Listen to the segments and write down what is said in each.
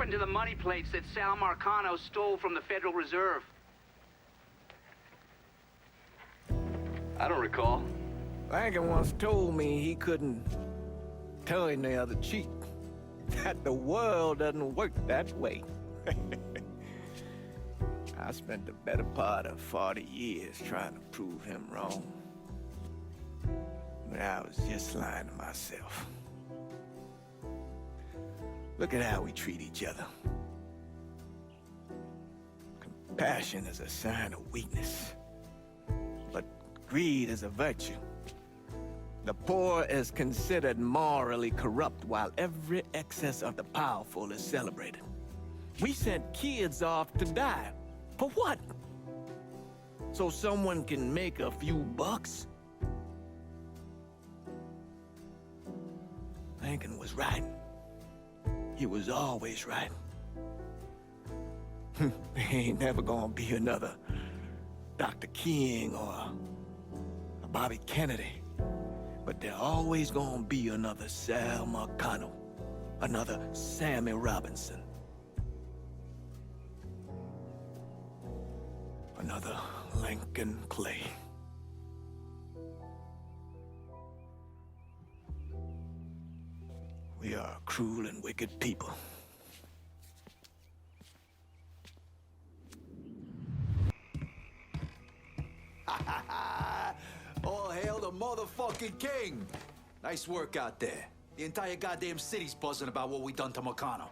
happened to the money plates that Sal Marcano stole from the Federal Reserve? I don't recall. Lincoln once told me he couldn't tell any other cheat that the world doesn't work that way. I spent the better part of 40 years trying to prove him wrong. But I was just lying to myself. Look at how we treat each other. Compassion is a sign of weakness, but greed is a virtue. The poor is considered morally corrupt, while every excess of the powerful is celebrated. We sent kids off to die. For what? So someone can make a few bucks? Lincoln was right. He was always right. There ain't never gonna be another Dr. King or a Bobby Kennedy. But there always gonna be another Sal Marcano, another Sammy Robinson, another Lincoln Clay. We are a cruel and wicked people. All hail the motherfucking king! Nice work out there. The entire goddamn city's buzzing about what we done to Marcano.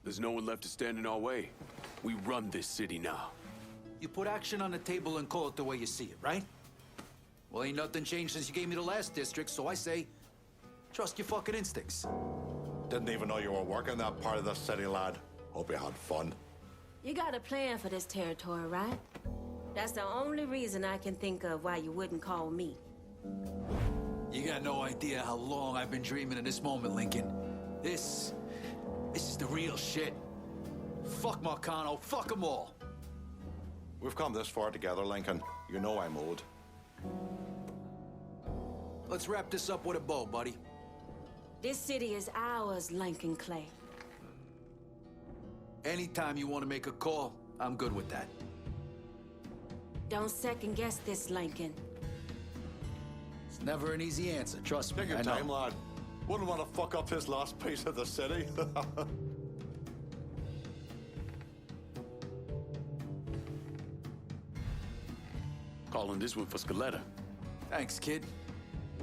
There's no one left to stand in our way. We run this city now. You put action on the table and call it the way you see it, right? Well, ain't nothing changed since you gave me the last district, so I say, trust your fucking instincts. Didn't even know you were working that part of the city, lad. Hope you had fun. You got a plan for this territory, right? That's the only reason I can think of why you wouldn't call me. You got no idea how long I've been dreaming of this moment, Lincoln. This is the real shit. Fuck Marcano, fuck them all. We've come this far together, Lincoln. You know I'm owed. Let's wrap this up with a bow, buddy. This city is ours, Lincoln Clay. Anytime you want to make a call, I'm good with that. Don't second guess this, Lincoln. It's never an easy answer, trust me. Take your I know. time, lad. Wouldn't want to fuck up his last piece of the city. Calling this one for Scaletta. Thanks, kid.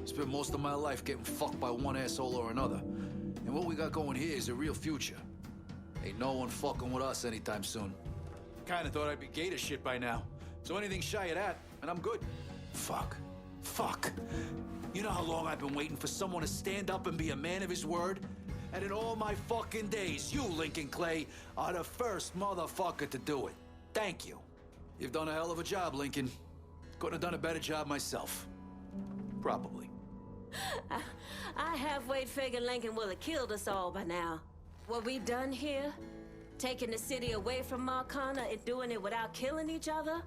Spent most of my life getting fucked by one asshole or another. And what we got going here is a real future. Ain't no one fucking with us anytime soon. Kinda thought I'd be gay to shit by now. So anything shy of that, and I'm good. Fuck. Fuck. You know how long I've been waiting for someone to stand up and be a man of his word? And in all my fucking days, you, Lincoln Clay, are the first motherfucker to do it. Thank you. You've done a hell of a job, Lincoln. Couldn't have done a better job myself. Probably. I halfway figured Lincoln would have killed us all by now. What we done here, taking the city away from Marcana and doing it without killing each other,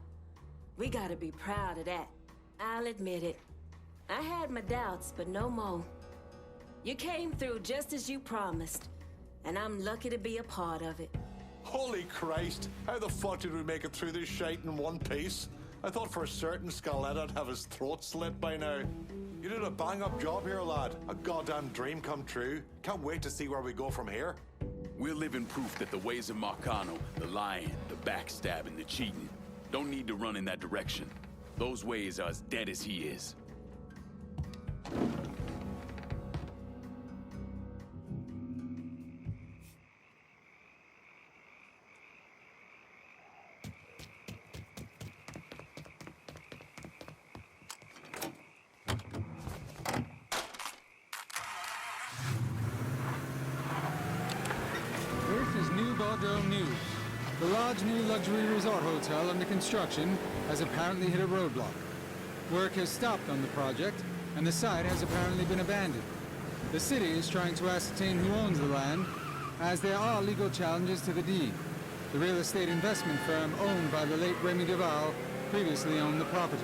we gotta be proud of that. I'll admit it. I had my doubts, but no more. You came through just as you promised, and I'm lucky to be a part of it. Holy Christ! How the fuck did we make it through this shite in one piece? I thought for certain Scaleta'd have his throat slit by now. You did a bang-up job here, lad. A goddamn dream come true. Can't wait to see where we go from here. We're living proof that the ways of Marcano, the lying, the backstabbing, the cheating, don't need to run in that direction. Those ways are as dead as he is. This is New Bordeaux News. The large new luxury resort hotel under construction has apparently hit a roadblock. Work has stopped on the project, and the site has apparently been abandoned. The city is trying to ascertain who owns the land, as there are legal challenges to the deed. The real estate investment firm owned by the late Remy Duval previously owned the property.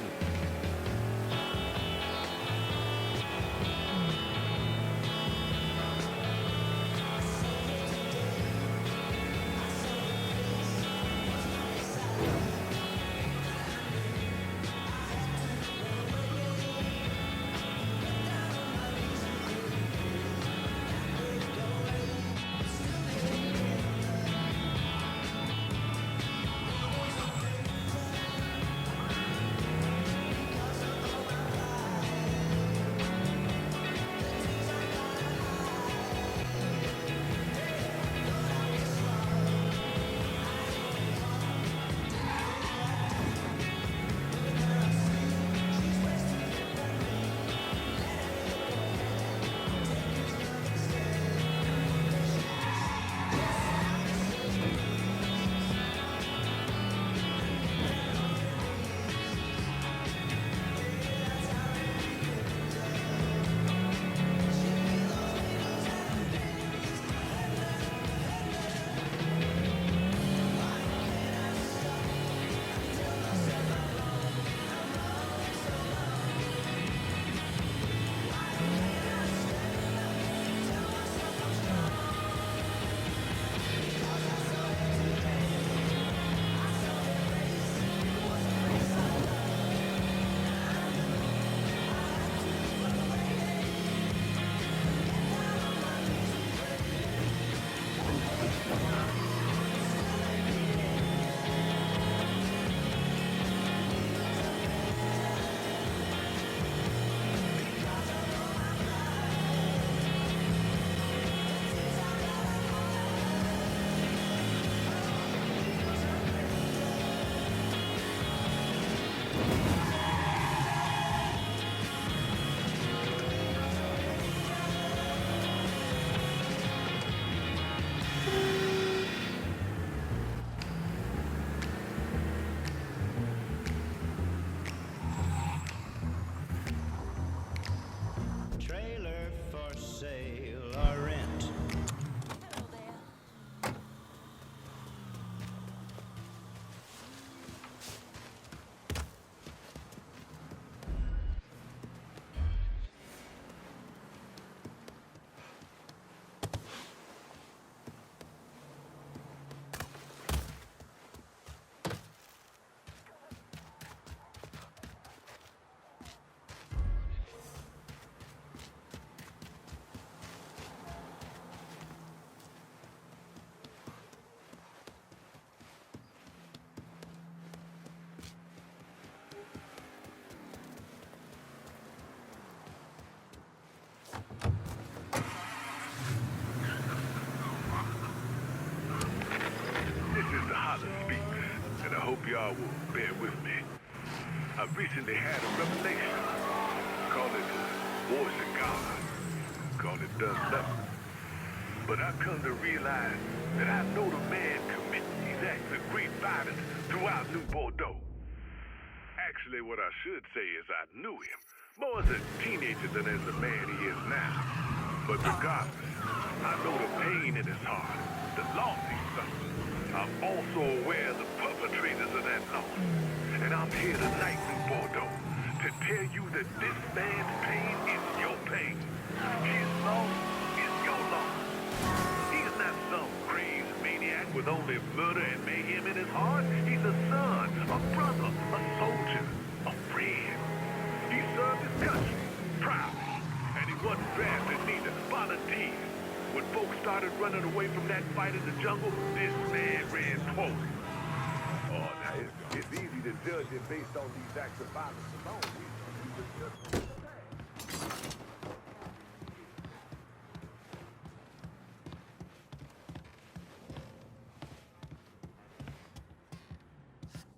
hope y'all will bear with me. I recently had a revelation. Call it voice of God. Call it does nothing. But I've come to realize that I know the man committing these acts of great violence throughout New Bordeaux. Actually, what I should say is I knew him, more as a teenager than as the man he is now. But regardless, I know the pain in his heart, the loss he suffered. I'm also aware of the perpetrators of that loss. And I'm here tonight, New Bordeaux, to tell you that this man's pain is your pain. His loss is your loss. He's not some crazed maniac with only murder and mayhem in his heart. He's a son, a brother, a soldier, a friend. He served his country, proudly, and he wasn't drafted neither, volunteered. When folks started running away from that fight in the jungle, this man ran toward it. Oh, now it's easy to judge him based on these acts of violence alone. We just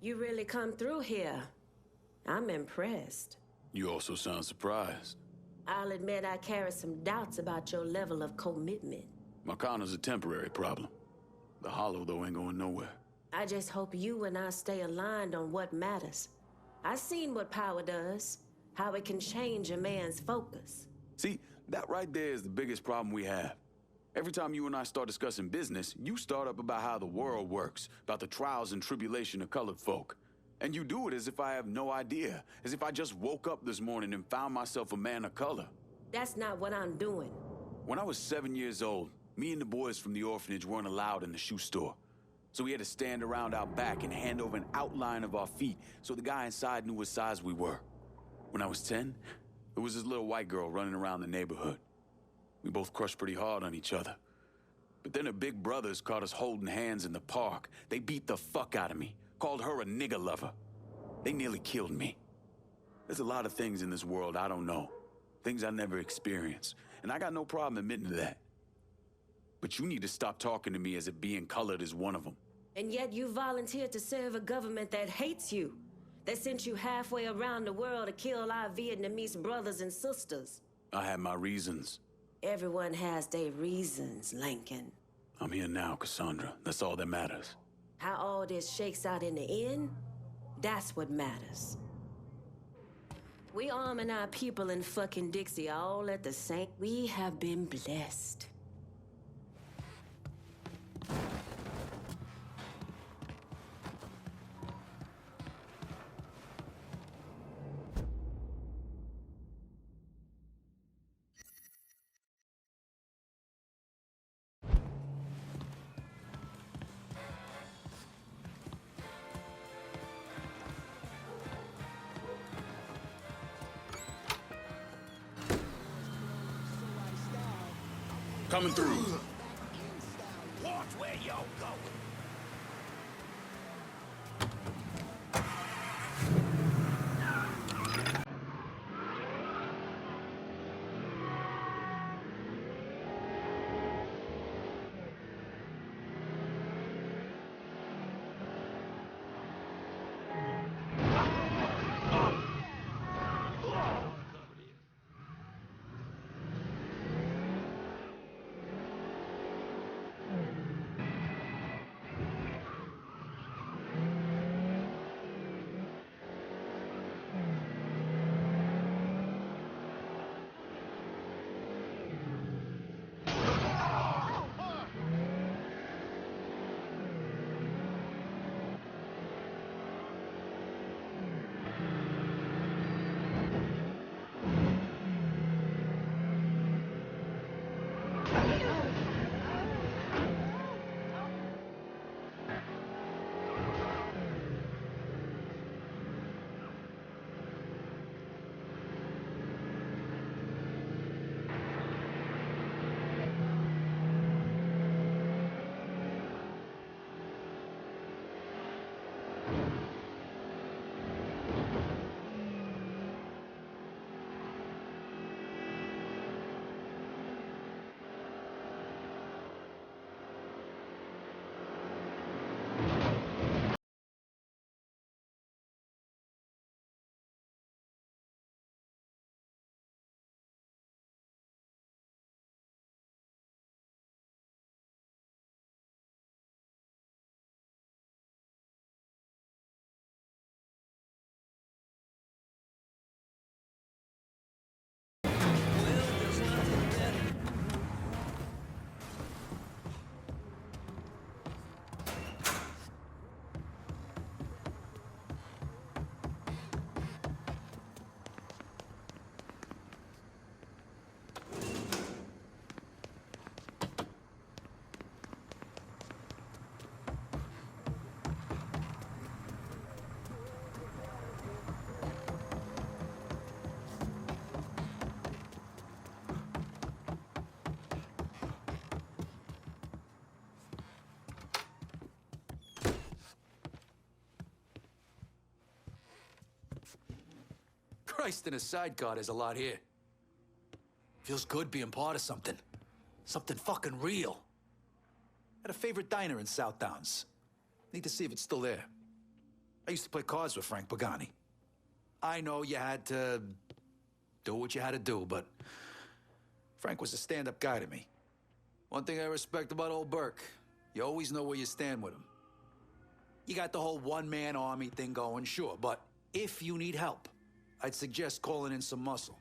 You really come through here. I'm impressed. You also sound surprised. I'll admit I carry some doubts about your level of commitment. Marcano's a temporary problem. The Hollow, though, ain't going nowhere. I just hope you and I stay aligned on what matters. I've seen what power does, how it can change a man's focus. See, that right there is the biggest problem we have. Every time you and I start discussing business, you start up about how the world works, about the trials and tribulation of colored folk. And you do it as if I have no idea, as if I just woke up this morning and found myself a man of color. That's not what I'm doing. When I was 7 years old, me and the boys from the orphanage weren't allowed in the shoe store. So we had to stand around out back and hand over an outline of our feet so the guy inside knew what size we were. When I was 10, there was this little white girl running around the neighborhood. We both crushed pretty hard on each other. But then her big brothers caught us holding hands in the park. They beat the fuck out of me, called her a nigger lover. They nearly killed me. There's a lot of things in this world I don't know, things I never experienced, and I got no problem admitting to that. But you need to stop talking to me as if being colored is one of them. And yet you volunteered to serve a government that hates you, that sent you halfway around the world to kill our Vietnamese brothers and sisters. I had my reasons. Everyone has their reasons, Lincoln. I'm here now, Cassandra. That's all that matters. How all this shakes out in the end, that's what matters. We arming our people in fucking Dixie all at the same... We have been blessed. Coming through. Watch where you're going. Christ, in a sidecar, there's a lot here. Feels good being part of something. Something fucking real. Had a favorite diner in South Downs. Need to see if it's still there. I used to play cards with Frank Pagani. I know you had to do what you had to do, but Frank was a stand-up guy to me. One thing I respect about old Burke, you always know where you stand with him. You got the whole one-man army thing going, sure, but if you need help, I'd suggest calling in some muscle.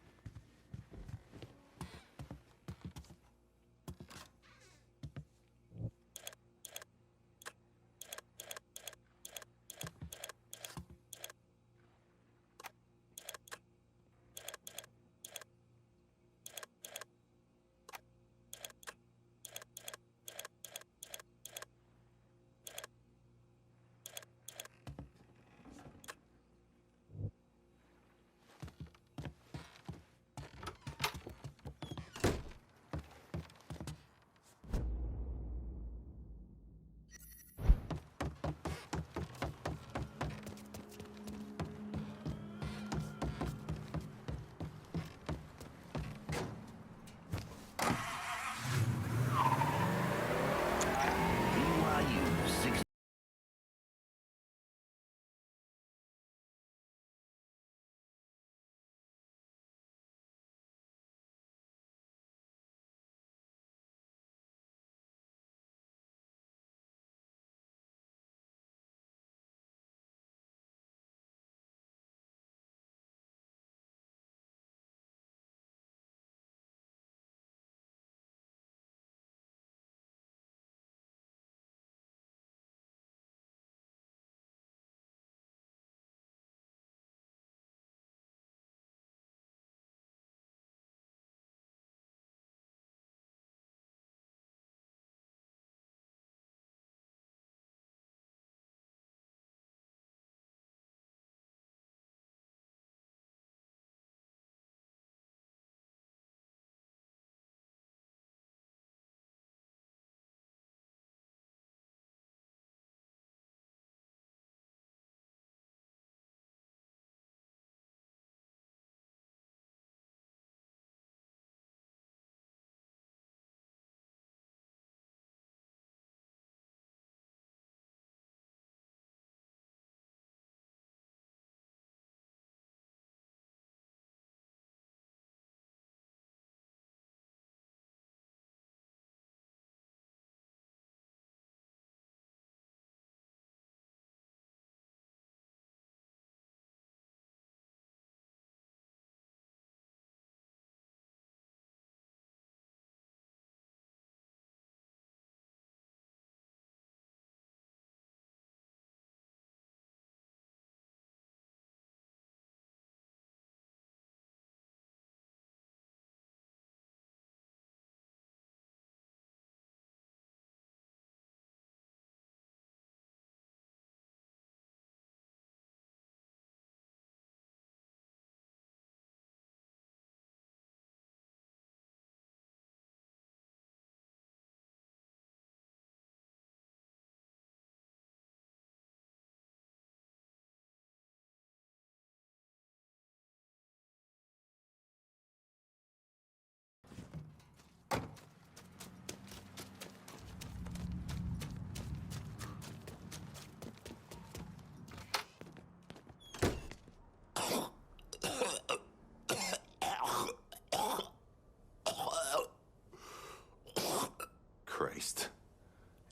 Christ.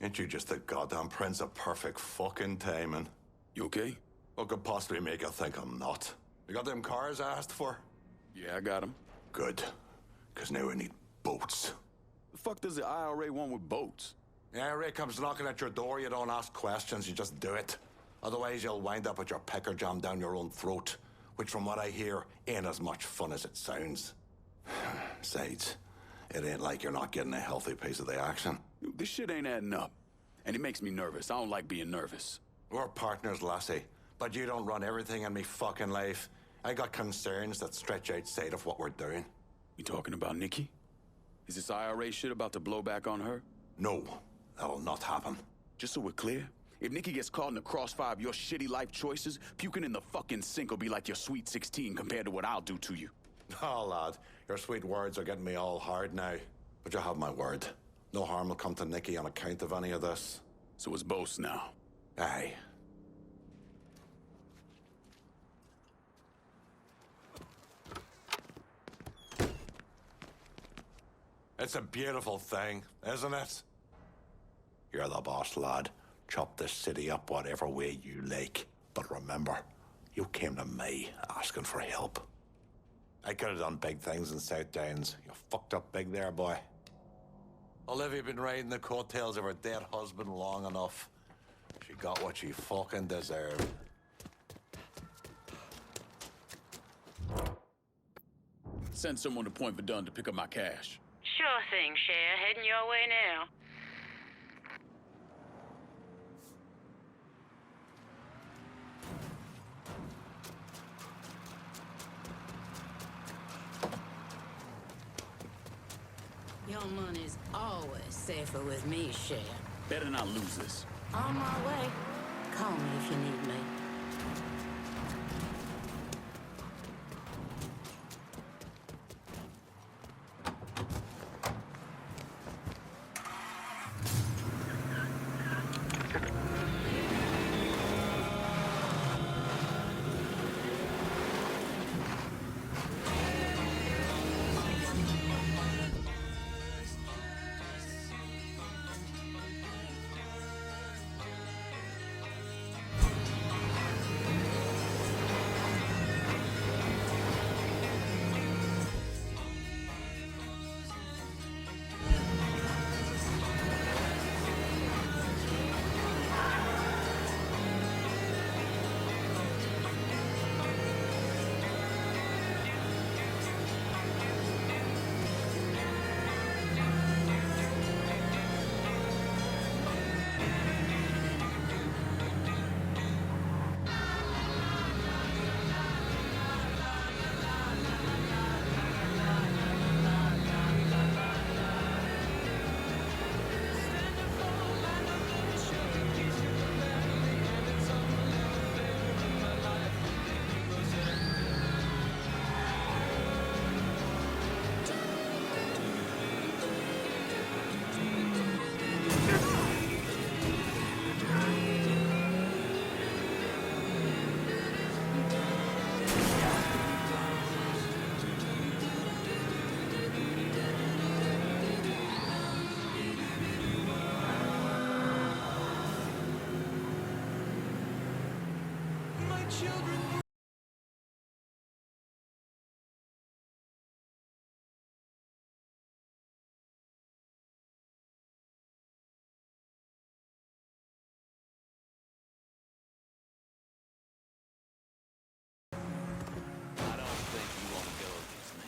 Ain't you just the goddamn prince of perfect fucking timing? You okay? What could possibly make you think I'm not? You got them cars I asked for? Yeah, I got him. Good. Because now we need boats. The fuck does the IRA want with boats? The IRA comes knocking at your door, you don't ask questions, you just do it. Otherwise, you'll wind up with your pecker jammed down your own throat, which from what I hear, ain't as much fun as it sounds. Besides, it ain't like you're not getting a healthy piece of the action. This shit ain't adding up. And it makes me nervous. I don't like being nervous. We're partners, lassie. But you don't run everything in me fucking life. I got concerns that stretch outside of what we're doing. You talking about Nikki? Is this IRA shit about to blow back on her? No, that'll not happen. Just so we're clear, If Nikki gets caught in the crossfire of your shitty life choices, puking in the fucking sink will be like your sweet 16 compared to what I'll do to you. Oh, lad, your sweet words are getting me all hard now. But you have my word. No harm will come to Nikki on account of any of this. So it's both now. Aye. It's a beautiful thing, isn't it? You're the boss, lad. Chop this city up whatever way you like. But remember, you came to me asking for help. I could have done big things in South Downs. You fucked up big there, boy. Olivia been riding the coattails of her dead husband long enough. She got what she fucking deserved. Send someone to Point Verdun to pick up my cash. Sure thing, Cher. Heading your way now. Your money's always safer with me, Cher. Better not lose this. On my way. Call me if you need me. I don't think you want to go against me.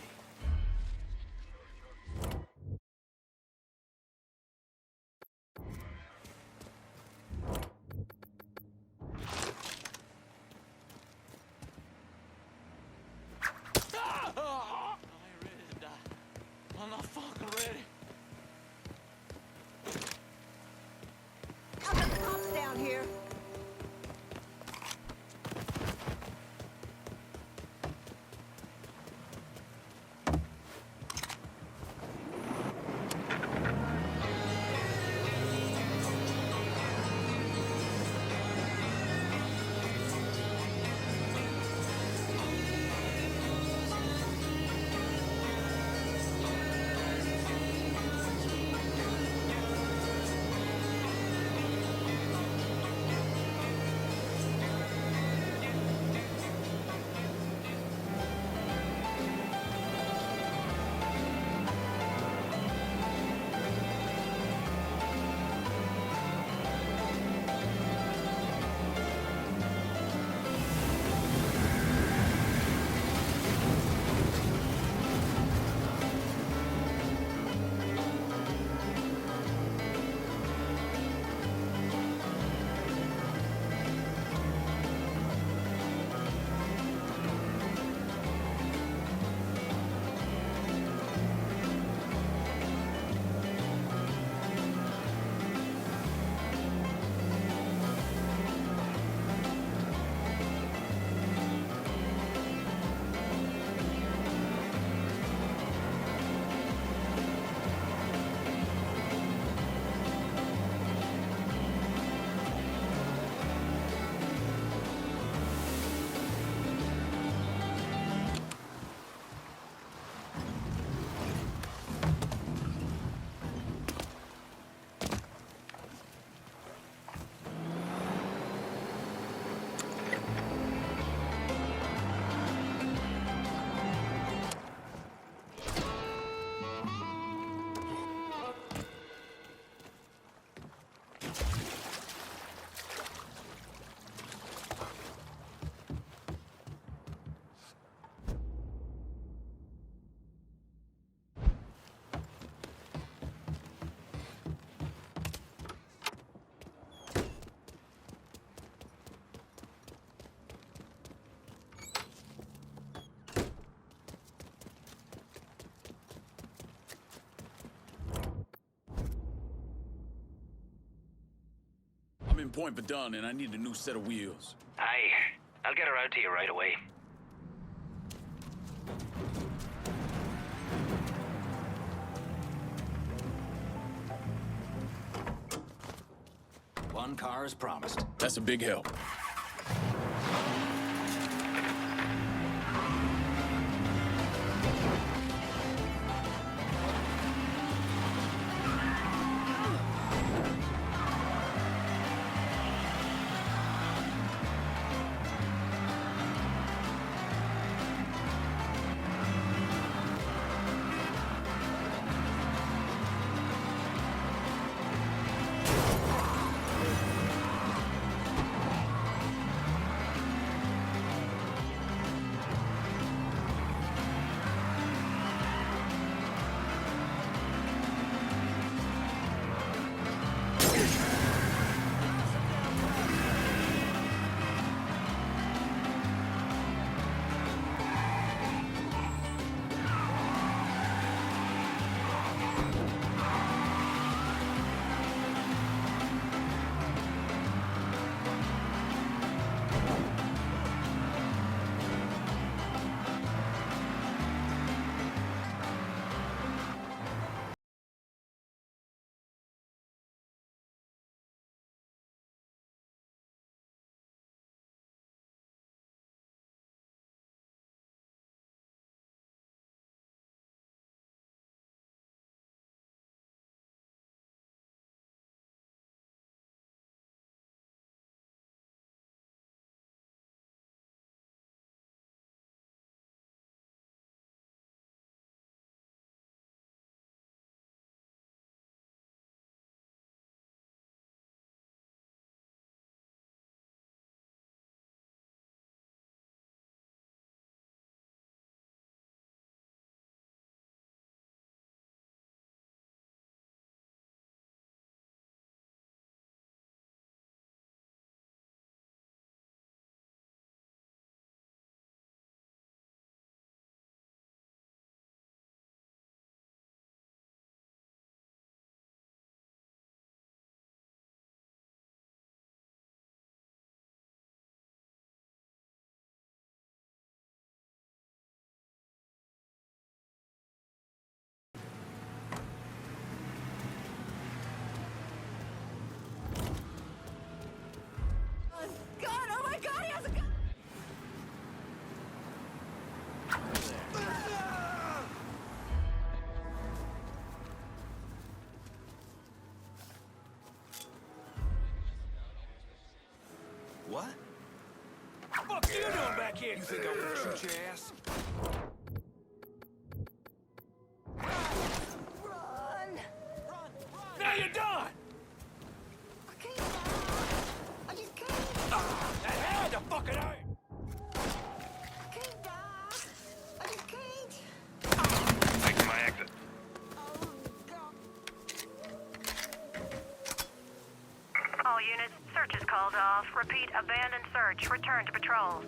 in Point Verdun, and I need a new set of wheels. Aye. I'll get her out to you right away. One car as promised. That's a big help. God, oh my God, he has a gun! What? Fuck you doing back here? You think I would shoot your ass? Run! Now you're done! I can't. I just can't. That had to fucking hurt! I can't die. I just can't. Making my exit. Oh, God. All units, search is called off. Repeat, abandoned search. Return to patrols.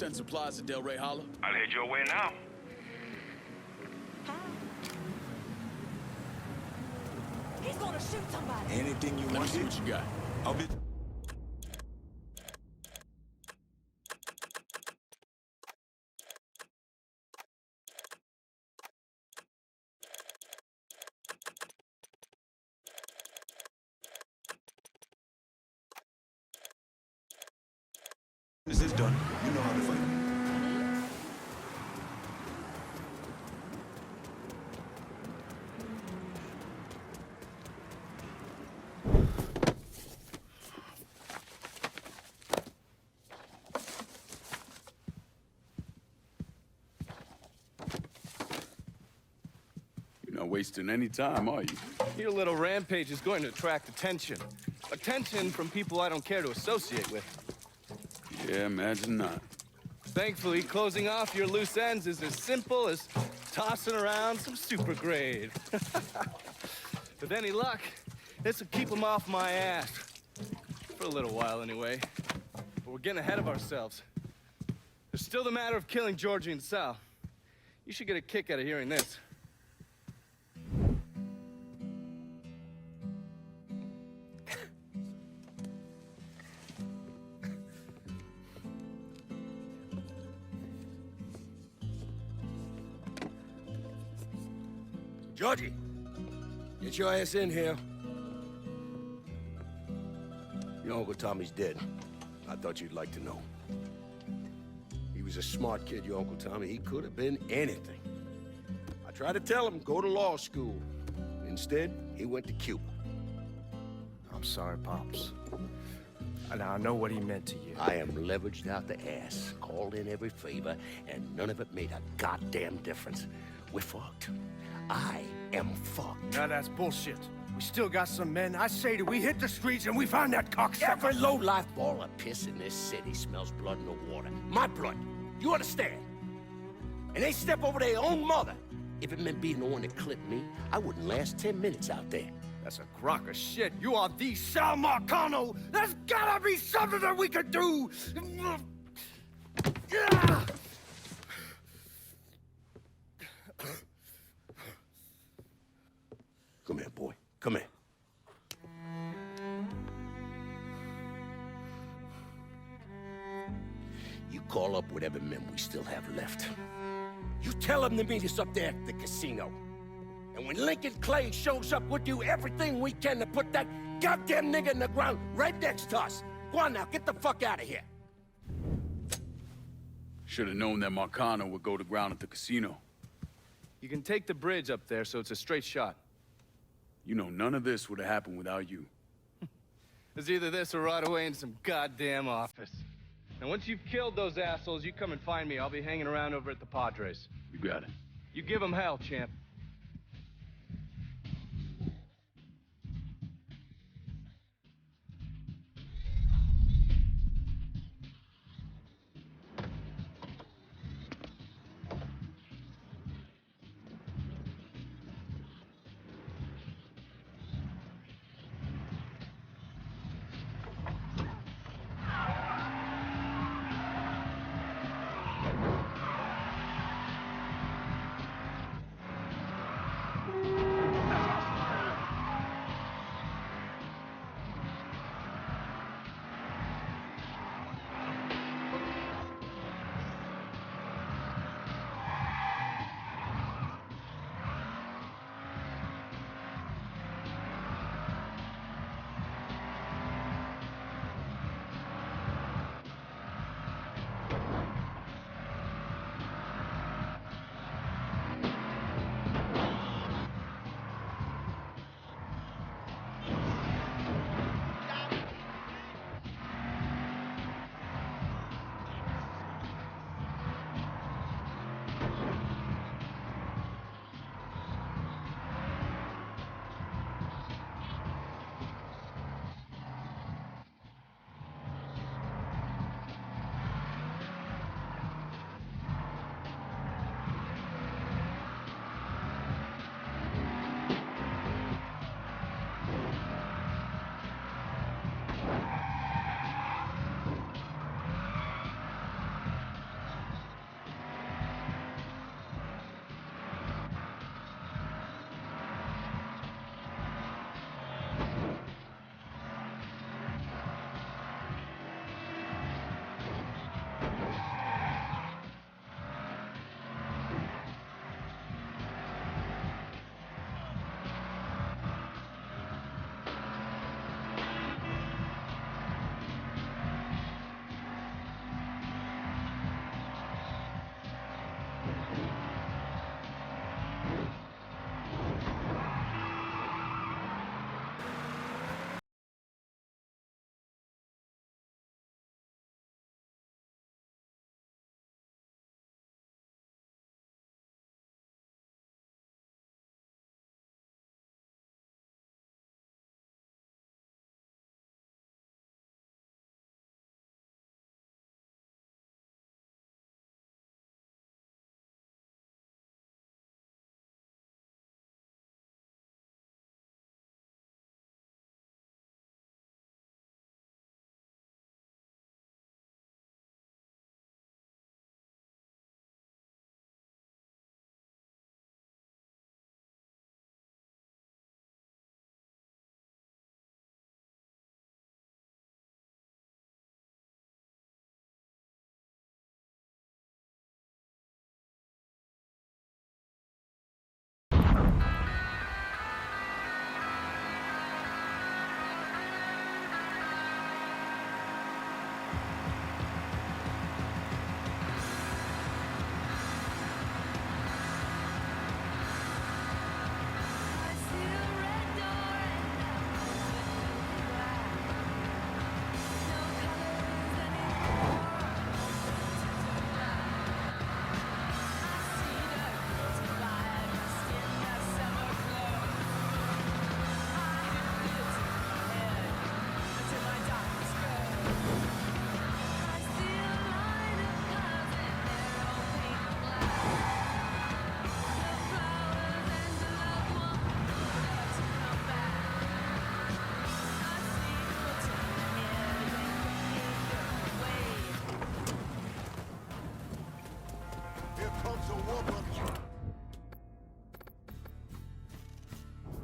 send supplies to Del Rey Hollow? I'll head your way now. He's gonna shoot somebody. Anything you Let me want. see what you got. I'll be. This is done. You know how to fight. You're not wasting any time, are you? Your little rampage is going to attract attention. Attention from people I don't care to associate with. Yeah, imagine not. Thankfully, closing off your loose ends is as simple as tossing around some super grade. With any luck, this will keep them off my ass. For a little while, anyway. But we're getting ahead of ourselves. There's still the matter of killing Georgie and Sal. You should get a kick out of hearing this. Georgie, get your ass in here. Your Uncle Tommy's dead. I thought you'd like to know. He was a smart kid, your Uncle Tommy. He could have been anything. I tried to tell him, go to law school. Instead, he went to Cuba. I'm sorry, Pops. And I know what he meant to you. I am leveraged out the ass, called in every favor, and none of it made a goddamn difference. We're fucked. I am fucked. Now that's bullshit. We still got some men. I say that we hit the streets and we find that cocksucker. Every low-life ball of piss in this city smells blood in the water. My blood. You understand? And they step over their own mother. If it meant being the one that clipped me, I wouldn't last 10 minutes out there. That's a crock of shit. You are the Sal Marcano. There's gotta be something that we could do. Yeah! Come here, boy. Come here. You call up whatever men we still have left. You tell them to meet us up there at the casino. And when Lincoln Clay shows up, we'll do everything we can to put that goddamn nigga in the ground right next to us. Go on now, get the fuck out of here. Should have known that Marcano would go to ground at the casino. You can take the bridge up there, so it's a straight shot. You know, none of this would have happened without you. It's either this or right away in some goddamn office. And once you've killed those assholes, you come and find me. I'll be hanging around over at the Padres. You got it. You give them hell, champ.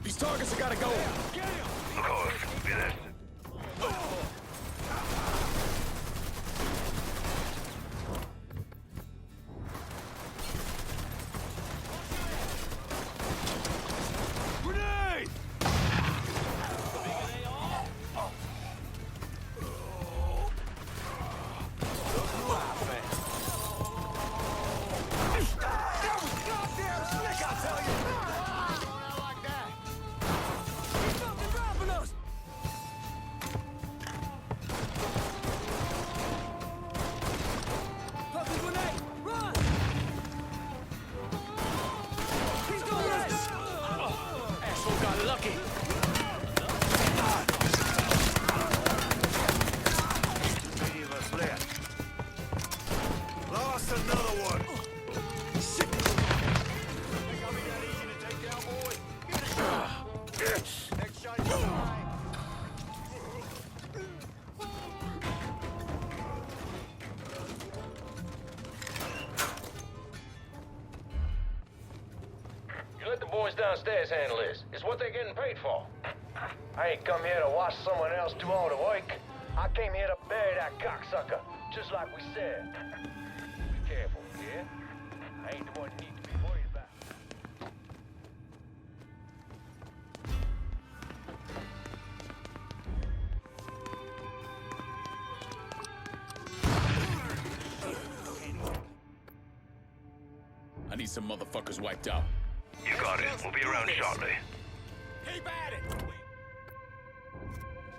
These targets have gotta go. Of course, yes. Grenade! Lost another one. Next shot is mine. You let the boys downstairs handle this. It's what they're getting paid for. I ain't come here to watch someone else do all the work. I came here to bury that cocksucker, just like we said. Be careful, yeah? I ain't the one you need to be worried about. I need some motherfuckers wiped out. You got it. We'll be around shortly. Keep at it!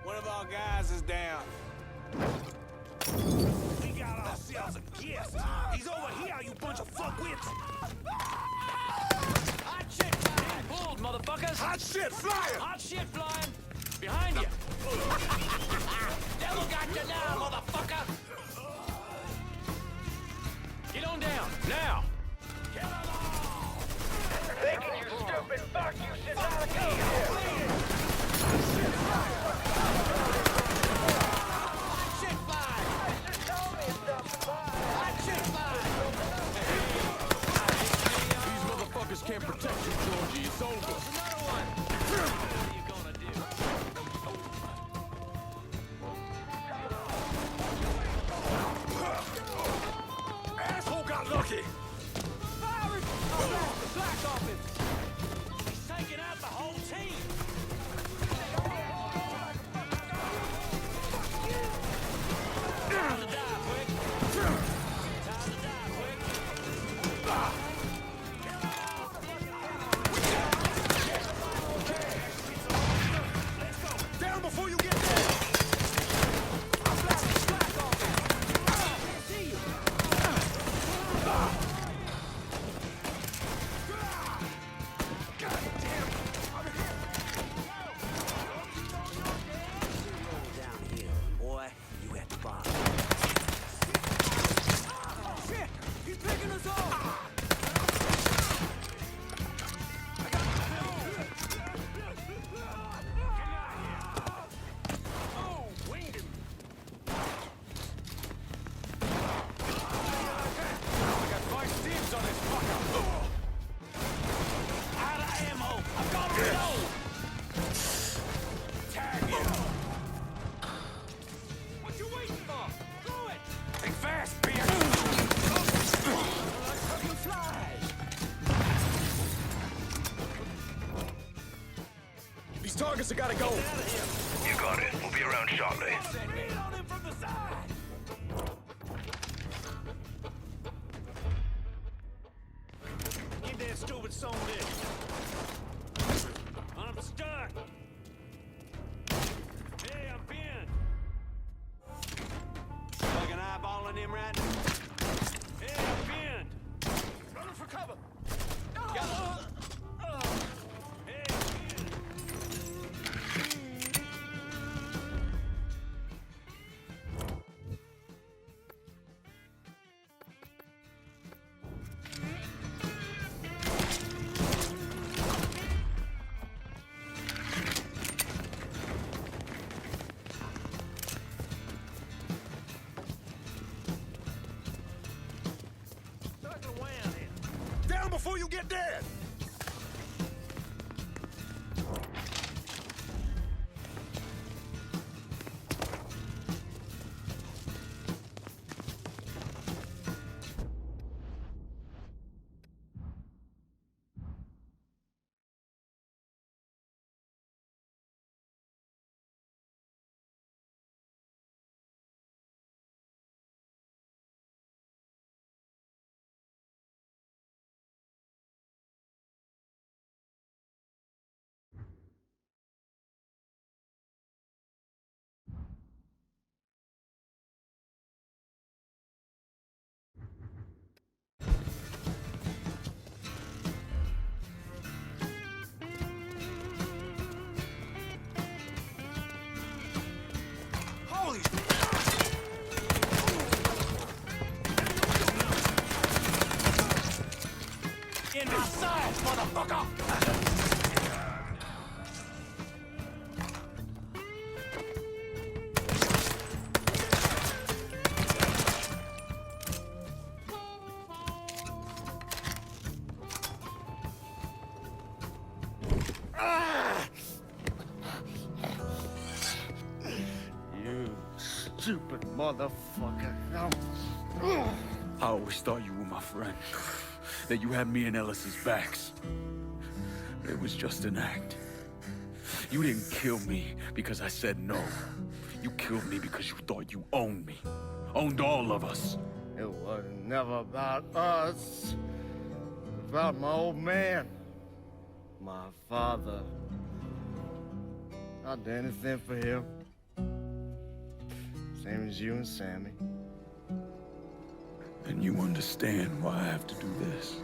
One of our guys is down. We got ourselves a gift. He's over here, you bunch of fuckwits. Hot shit flying! Pulled, motherfuckers! Hot shit flying! Hot shit flying! Behind you! Devil got you now, motherfucker! Get on down, now! Kill 'em all! Thinking you stupid fuck, you should not have come here! Hot shit flying! Just told me stuff to buy! Hot shit flying! These motherfuckers can't protect you, Georgie. It's over. Another one! What are you gonna do? Asshole got lucky! Firing! Oh, that's the black office! He's taking out the whole team! Time to die quick! Time to die quick! Down before you get there! Targets have gotta go. You got it. We'll be around shortly. Get that stupid song there. I'm stuck. Hey, I'm pinned. Like an eyeball in him right now. Hey, I'm pinned. Running for cover. Got him. Hey, I'm pinned. before you get dead! Holy... In my sights, motherfucker! You stupid motherfucker. I always thought you were my friend. That you had me and Ellis's backs. It was just an act. You didn't kill me because I said no. You killed me because you thought you owned me. Owned all of us. It was never about us. It was about my old man. My father. I'd do anything for him. Same as you and Sammy. And you understand why I have to do this.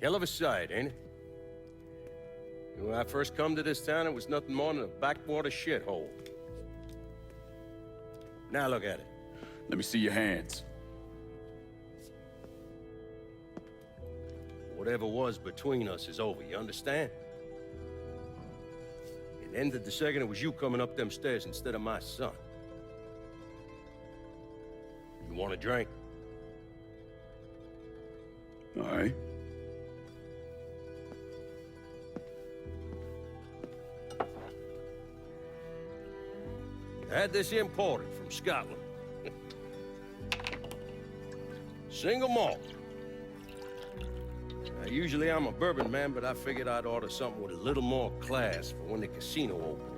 Hell of a sight, ain't it? When I first come to this town, it was nothing more than a backwater shithole. Now look at it. Let me see your hands. Whatever was between us is over, you understand? It ended the second it was you coming up them stairs instead of my son. You want a drink? All right. I had this imported from Scotland. Single malt. Now, usually I'm a bourbon man, but I figured I'd order something with a little more class for when the casino opened.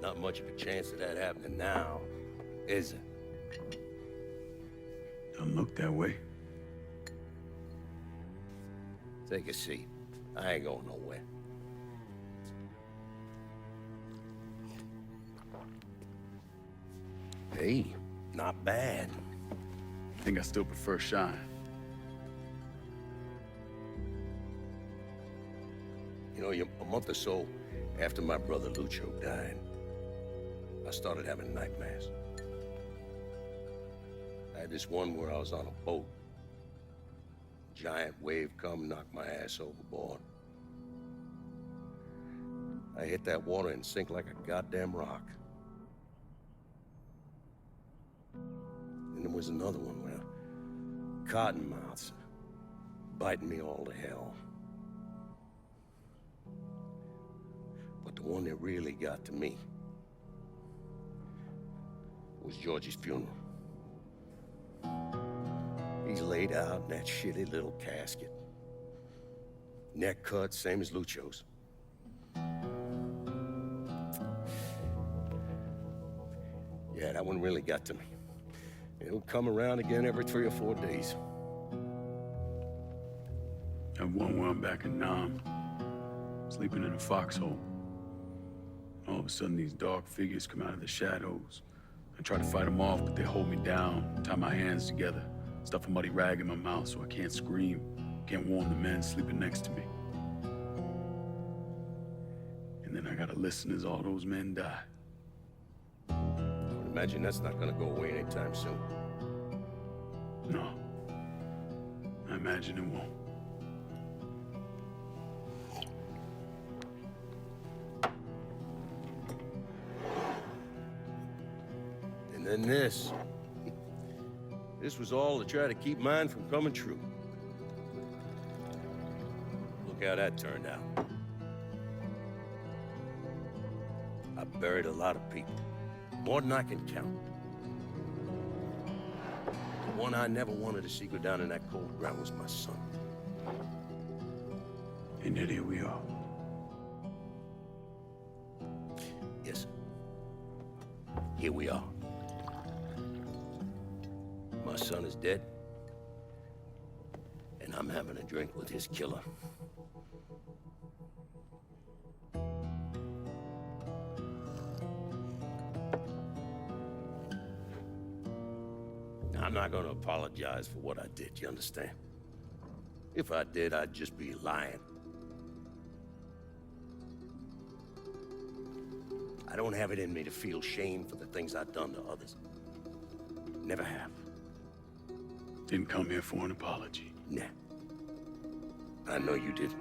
Not much of a chance of that happening now, is it? Don't look that way. Take a seat. I ain't going nowhere. Hey, not bad. I think I still prefer Shine. You know, a month or so after my brother Lucho died, I started having nightmares. I had this one where I was on a boat. Giant wave come, knocked my ass overboard. I hit that water and sink like a goddamn rock. And there was another one where cottonmouths biting me all to hell. But the one that really got to me was Georgie's funeral. He's laid out in that shitty little casket. Neck cut, same as Lucho's. Yeah, that one really got to me. It'll come around again every 3 or 4 days. And one where I'm back in Nam, sleeping in a foxhole. All of a sudden, these dark figures come out of the shadows. I try to fight them off, but they hold me down, tie my hands together, stuff a muddy rag in my mouth so I can't scream, can't warn the men sleeping next to me. And then I gotta listen as all those men die. I would imagine that's not gonna go away anytime soon. No. I imagine it won't. And then this. This was all to try to keep mine from coming true. Look how that turned out. I buried a lot of people. More than I can count. The one I never wanted to see go down in that cold ground was my son. And yet here we are. Yes. Here we are. My son is dead. And I'm having a drink with his killer. I'm not gonna apologize for what I did, you understand? If I did, I'd just be lying. I don't have it in me to feel shame for the things I've done to others. Never have. Didn't come here for an apology. Nah. I know you did.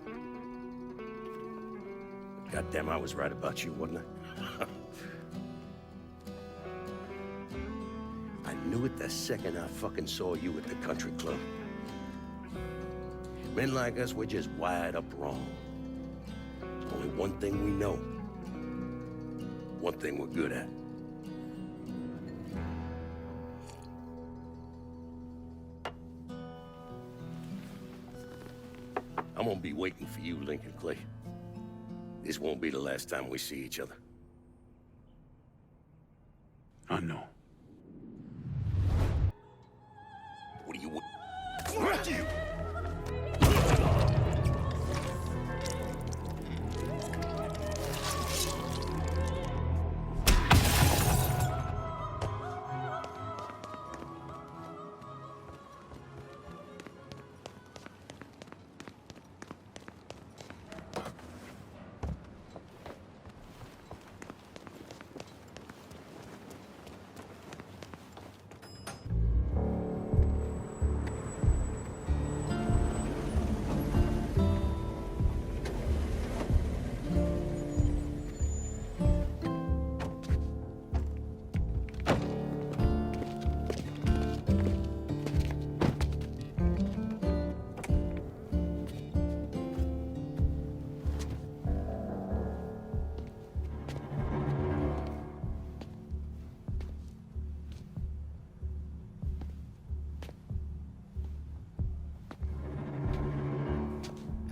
Goddamn, I was right about you, wasn't I? I knew it the second I fucking saw you at the country club. Men like us, we're just wired up wrong. There's only one thing we know. One thing we're good at. I'm gonna be waiting for you, Lincoln Clay. This won't be the last time we see each other. I know. What do you... Fuck you!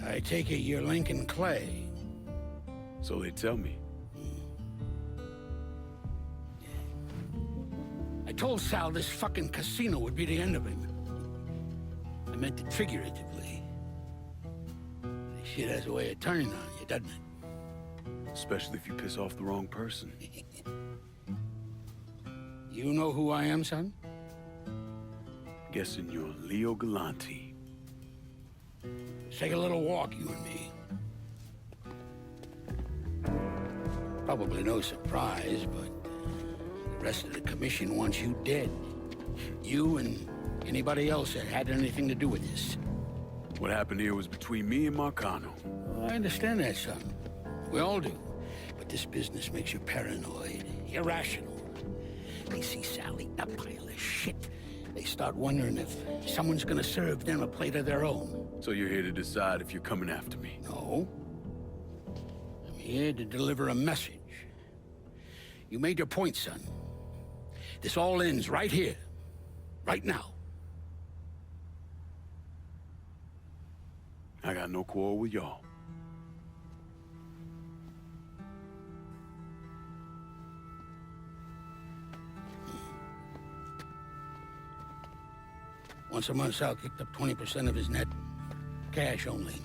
I take it you're Lincoln Clay. So they tell me. I told Sal this fucking casino would be the end of him. I meant it figuratively. This shit has a way of turning on you, doesn't it? Especially if you piss off the wrong person. You know who I am, son? Guessing you're Leo Galante. Let's take a little walk, you and me. Probably no surprise, but the rest of the commission wants you dead. You and anybody else that had anything to do with this. What happened here was between me and Marcano. I understand that, son. We all do. But this business makes you paranoid, irrational. They see Sally, a pile of shit. They start wondering if someone's gonna serve them a plate of their own. So you're here to decide if you're coming after me? No. I'm here to deliver a message. You made your point, son. This all ends right here, right now. I got no quarrel with y'all. Once a month, Sal kicked up 20% of his net. Cash only.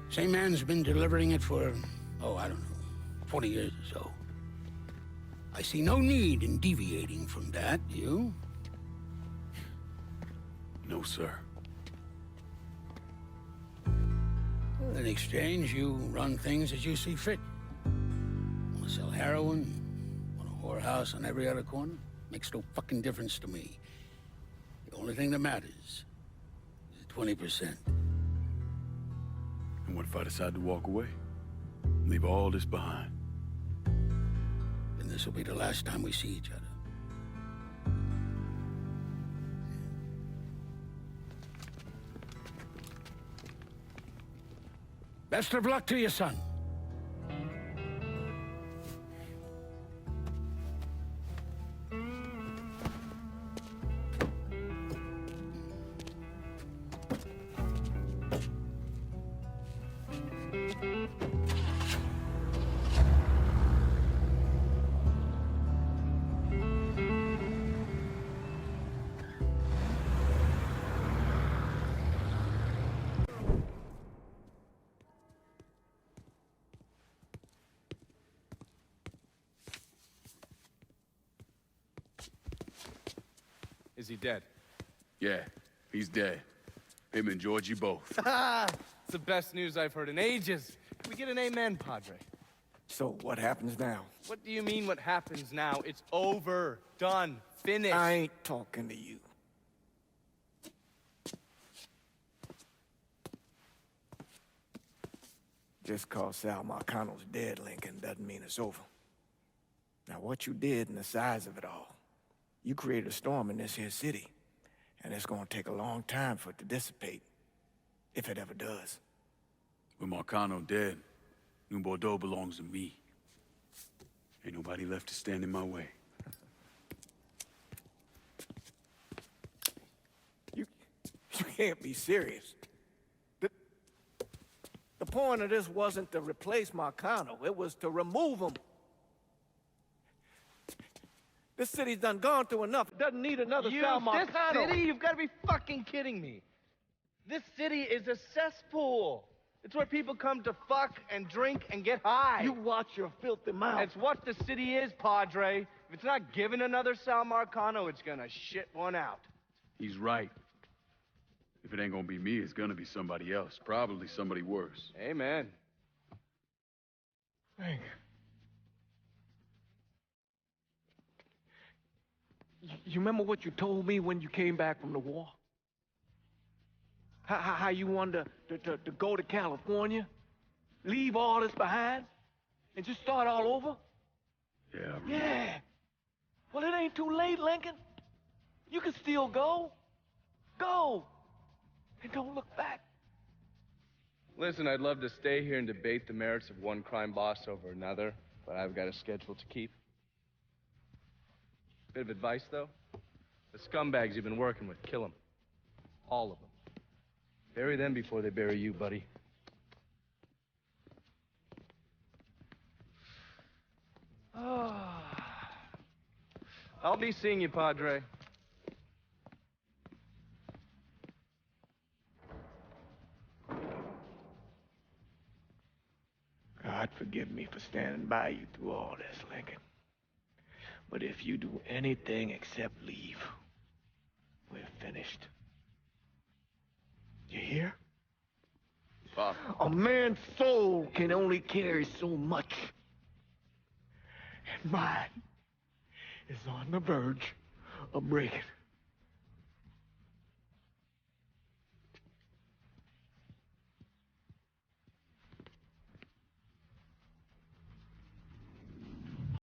Same man's been delivering it for, oh, I don't know, 40 years or so. I see no need in deviating from that, you? No, sir. Well, in exchange, you run things as you see fit. Want to sell heroin? Want a whorehouse on every other corner? Makes no fucking difference to me. The only thing that matters is 20%. And what if I decide to walk away? Leave all this behind? Then this will be the last time we see each other. Best of luck to you, son. Is he dead? Yeah, he's dead. Him and Georgie both. It's the best news I've heard in ages. Can we get an amen, Padre? So what happens now? What do you mean what happens now? It's over. Done. Finished. I ain't talking to you. Just cause Sal Marcano's dead, Lincoln, doesn't mean it's over. Now, what you did and the size of it all, you created a storm in this here city, and it's gonna take a long time for it to dissipate, if it ever does. With Marcano dead, New Bordeaux belongs to me. Ain't nobody left to stand in my way. You can't be serious. The point of this wasn't to replace Marcano, it was to remove him. This city's done gone through enough. It doesn't need another Sal Marcano. This city? You've got to be fucking kidding me. This city is a cesspool. It's where people come to fuck and drink and get high. You watch your filthy mouth. It's what the city is, Padre. If it's not giving another Sal Marcano, it's gonna shit one out. He's right. If it ain't gonna be me, it's gonna be somebody else. Probably somebody worse. Amen. Frank. You remember what you told me when you came back from the war? How you wanted to go to California, leave all this behind, and just start all over? Yeah. Yeah. Well, it ain't too late, Lincoln. You can still go. Go. And don't look back. Listen, I'd love to stay here and debate the merits of one crime boss over another, but I've got a schedule to keep. Bit of advice, though. The scumbags you've been working with, kill them. All of them. Bury them before they bury you, buddy. I'll be seeing you, Padre. God forgive me for standing by you through all this, Lincoln. But if you do anything except leave, we're finished. You hear? Pop. A man's soul can only carry so much. And mine is on the verge of breaking.